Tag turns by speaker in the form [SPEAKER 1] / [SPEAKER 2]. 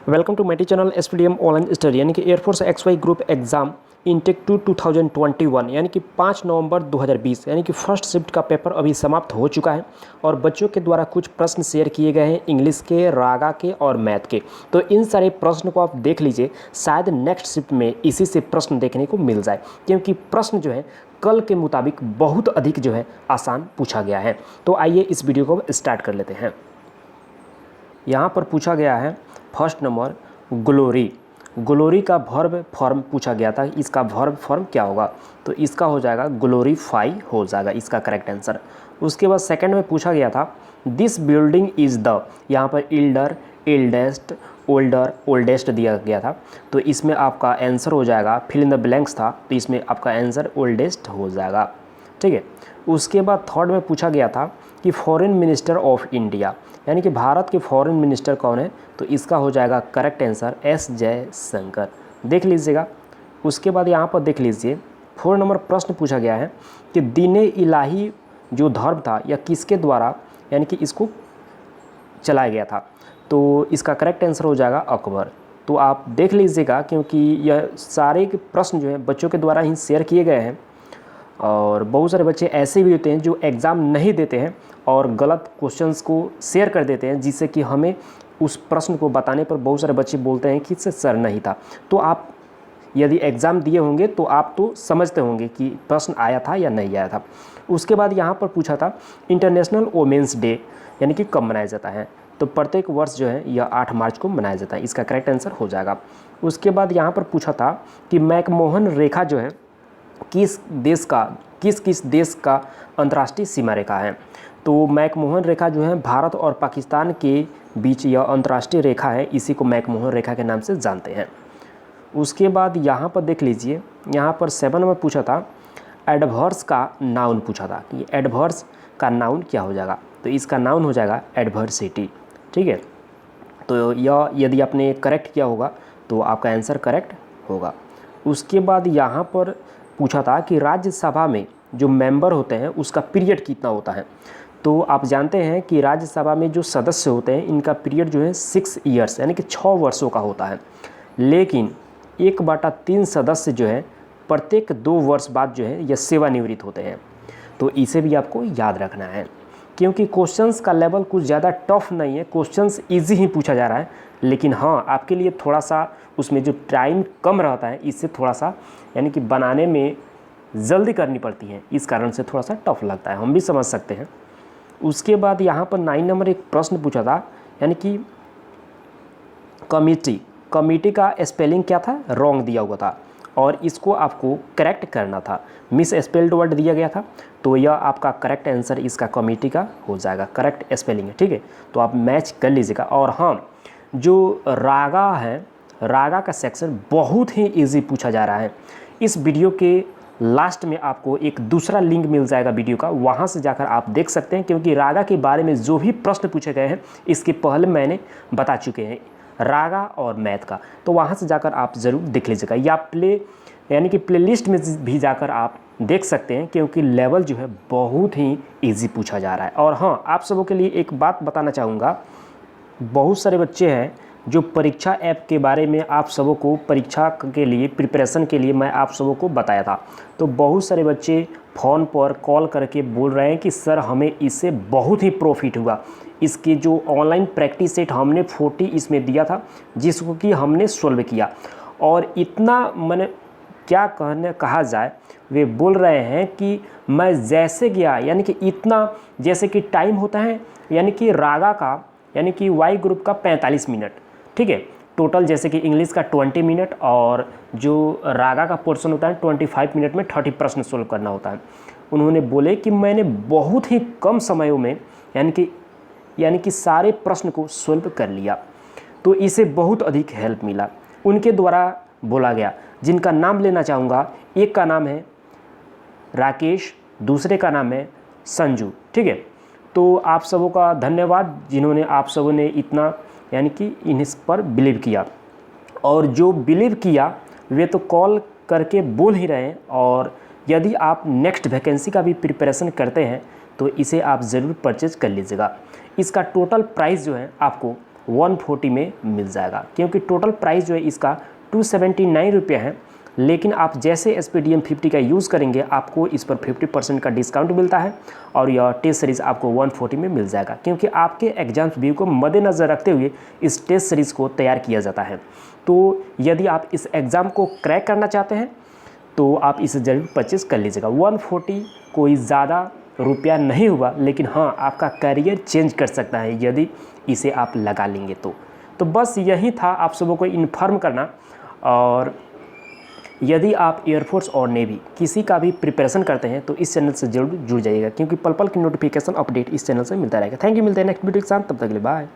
[SPEAKER 1] Welcome to मेटी channel SPDM online study यानी कि air force X Y group exam intake 2 2021 यानी कि 5 नवंबर 2020 यानी कि फर्स्ट शिफ्ट का पेपर अभी समाप्त हो चुका है और बच्चों के द्वारा कुछ प्रश्न शेयर किए गए हैं इंग्लिश के, रागा के और मैथ के। तो इन सारे प्रश्न को आप देख लीजिए, शायद नेक्स्ट शिफ्ट में इसी से प्रश्न देखने को मिल जाए, क्योंकि प्रश्न जो है कल के मुताबिक बहुत अधिक जो है आसान पूछा गया है। तो आइए इस वीडियो को स्टार्ट कर लेते हैं। यहाँ पर पूछा गया है फर्स्ट नंबर ग्लोरी। ग्लोरी का वर्ब फॉर्म पूछा गया था, इसका वर्ब फॉर्म क्या होगा? तो इसका हो जाएगा ग्लोरीफाई हो जाएगा इसका करेक्ट आंसर। उसके बाद सेकंड में पूछा गया था दिस बिल्डिंग इज़ द, यहाँ पर इल्डर, इल्डेस्ट, ओल्डर, ओल्डेस्ट दिया गया था, तो इसमें आपका आंसर हो जाएगा, फिल इन द ब्लैंक्स था तो इसमें आपका आंसर ओल्डेस्ट हो जाएगा। ठीक है। उसके बाद थर्ड में पूछा गया था कि फॉरेन मिनिस्टर ऑफ इंडिया, यानी कि भारत के फॉरेन मिनिस्टर कौन है? तो इसका हो जाएगा करेक्ट आंसर एस जयशंकर। देख लीजिएगा। उसके बाद यहाँ पर देख लीजिए 4 नंबर प्रश्न पूछा गया है कि दीने इलाही जो धर्म था या किसके द्वारा यानी कि इसको चलाया गया था? तो इसका करेक्ट आंसर हो जाएगा अकबर। तो आप देख लीजिएगा, क्योंकि यह सारे प्रश्न जो हैं बच्चों के द्वारा ही शेयर किए गए हैं और बहुत सारे बच्चे ऐसे भी होते हैं जो एग्ज़ाम नहीं देते हैं और गलत क्वेश्चंस को शेयर कर देते हैं, जिससे कि हमें उस प्रश्न को बताने पर बहुत सारे बच्चे बोलते हैं कि इससे सर नहीं था। तो आप यदि एग्ज़ाम दिए होंगे तो आप तो समझते होंगे कि प्रश्न आया था या नहीं आया था। उसके बाद यहाँ पर पूछा था इंटरनेशनल वोमेंस डे यानी कि कब मनाया जाता है? तो प्रत्येक वर्ष जो है यह 8 मार्च को मनाया जाता है, इसका करेक्ट आंसर हो जाएगा। उसके बाद यहाँ पर पूछा था कि मैकमोहन रेखा जो है किस किस देश का अंतर्राष्ट्रीय सीमा रेखा है? तो मैकमोहन रेखा जो है भारत और पाकिस्तान के बीच यह अंतर्राष्ट्रीय रेखा है, इसी को मैकमोहन रेखा के नाम से जानते हैं। उसके बाद यहाँ पर देख लीजिए, यहाँ पर 7 में पूछा था एडवर्स का नाउन पूछा था कि एडवर्स का नाउन क्या हो जाएगा? तो इसका नाउन हो जाएगा एडवर्सिटी। ठीक है। तो यह यदि आपने करेक्ट किया होगा तो आपका आंसर करेक्ट होगा। उसके बाद यहाँ पर पूछा था कि राज्यसभा में जो मेंबर होते हैं उसका पीरियड कितना होता है? तो आप जानते हैं कि राज्यसभा में जो सदस्य होते हैं इनका पीरियड जो है 6 ईयर्स यानी कि 6 वर्षों का होता है, लेकिन 1/3 सदस्य जो है प्रत्येक 2 वर्ष बाद जो है यह सेवानिवृत्त होते हैं। तो इसे भी आपको याद रखना है, क्योंकि क्वेश्चंस का लेवल कुछ ज़्यादा टफ नहीं है, क्वेश्चंस ईजी ही पूछा जा रहा है, लेकिन हाँ आपके लिए थोड़ा सा उसमें जो टाइम कम रहता है इससे थोड़ा सा यानी कि बनाने में जल्दी करनी पड़ती है, इस कारण से थोड़ा सा टफ लगता है, हम भी समझ सकते हैं। उसके बाद यहाँ पर 9 नंबर एक प्रश्न पूछा था, यानी कि कमिटी का स्पेलिंग क्या था? रॉन्ग दिया हुआ था और इसको आपको करेक्ट करना था, मिस स्पेल्ड वर्ड दिया गया था, तो यह आपका करेक्ट आंसर इसका कमिटी का हो जाएगा, करेक्ट स्पेलिंग है। ठीक है। तो आप मैच कर लीजिएगा। और हाँ, जो रागा है, रागा का सेक्शन बहुत ही इजी पूछा जा रहा है। इस वीडियो के लास्ट में आपको एक दूसरा लिंक मिल जाएगा वीडियो का, वहाँ से जाकर आप देख सकते हैं, क्योंकि रागा के बारे में जो भी प्रश्न पूछे गए हैं इसके पहले मैंने बता चुके हैं, रागा और मैथ का, तो वहाँ से जाकर आप ज़रूर देख लीजिएगा, या यानी कि प्लेलिस्ट में भी जाकर आप देख सकते हैं, क्योंकि लेवल जो है बहुत ही ईजी पूछा जा रहा है। और हाँ, आप सबों के लिए एक बात बताना चाहूँगा, बहुत सारे बच्चे हैं जो परीक्षा ऐप के बारे में आप सबों को परीक्षा के लिए प्रिपरेशन के लिए मैं आप सबों को बताया था, तो बहुत सारे बच्चे फ़ोन पर कॉल करके बोल रहे हैं कि सर हमें इससे बहुत ही प्रॉफिट हुआ, इसके जो ऑनलाइन प्रैक्टिस सेट हमने 40 इसमें दिया था जिसको कि हमने सोल्व किया, और इतना मैंने क्या कहा जाए, वे बोल रहे हैं कि मैं जैसे गया यानी कि इतना, जैसे कि टाइम होता है यानी कि रागा का यानी कि वाई ग्रुप का 45 मिनट, ठीक है, टोटल, जैसे कि इंग्लिश का 20 मिनट और जो रागा का पोर्शन होता है 25 मिनट में 30 प्रश्न सोल्व करना होता है। उन्होंने बोले कि मैंने बहुत ही कम समयों में यानी कि सारे प्रश्न को सोल्व कर लिया, तो इसे बहुत अधिक हेल्प मिला। उनके द्वारा बोला गया, जिनका नाम लेना चाहूँगा, एक का नाम है राकेश, दूसरे का नाम है संजू। ठीक है। तो आप सबों का धन्यवाद जिन्होंने आप सबों ने इतना यानी कि इन पर बिलीव किया, और जो बिलीव किया वे तो कॉल करके बोल ही रहे हैं। और यदि आप नेक्स्ट वैकेंसी का भी प्रिपरेशन करते हैं तो इसे आप ज़रूर परचेज कर लीजिएगा। इसका टोटल प्राइस जो है आपको 140 में मिल जाएगा, क्योंकि टोटल प्राइस जो है इसका 279 रुपये है। लेकिन आप जैसे SPDM 50 का यूज़ करेंगे आपको इस पर 50% का डिस्काउंट मिलता है और यह टेस्ट सीरीज़ आपको 140 में मिल जाएगा, क्योंकि आपके एग्जाम्स व्यू को मद्देनज़र रखते हुए इस टेस्ट सीरीज़ को तैयार किया जाता है। तो यदि आप इस एग्ज़ाम को क्रैक करना चाहते हैं तो आप इसे ज़रूर परचेज़ कर लीजिएगा। 140 कोई ज़्यादा रुपया नहीं हुआ, लेकिन हाँ आपका करियर चेंज कर सकता है यदि इसे आप लगा लेंगे तो बस यही था आप सबों को इन्फॉर्म करना। और यदि आप एयरफोर्स और नेवी किसी का भी प्रिपरेशन करते हैं तो इस चैनल से जरूर जुड़ जाइएगा, क्योंकि पल पल की नोटिफिकेशन अपडेट इस चैनल से मिलता रहेगा। थैंक यू, मिलते हैं नेक्स्ट वीडियो के साथ, तब तक के लिए बाय।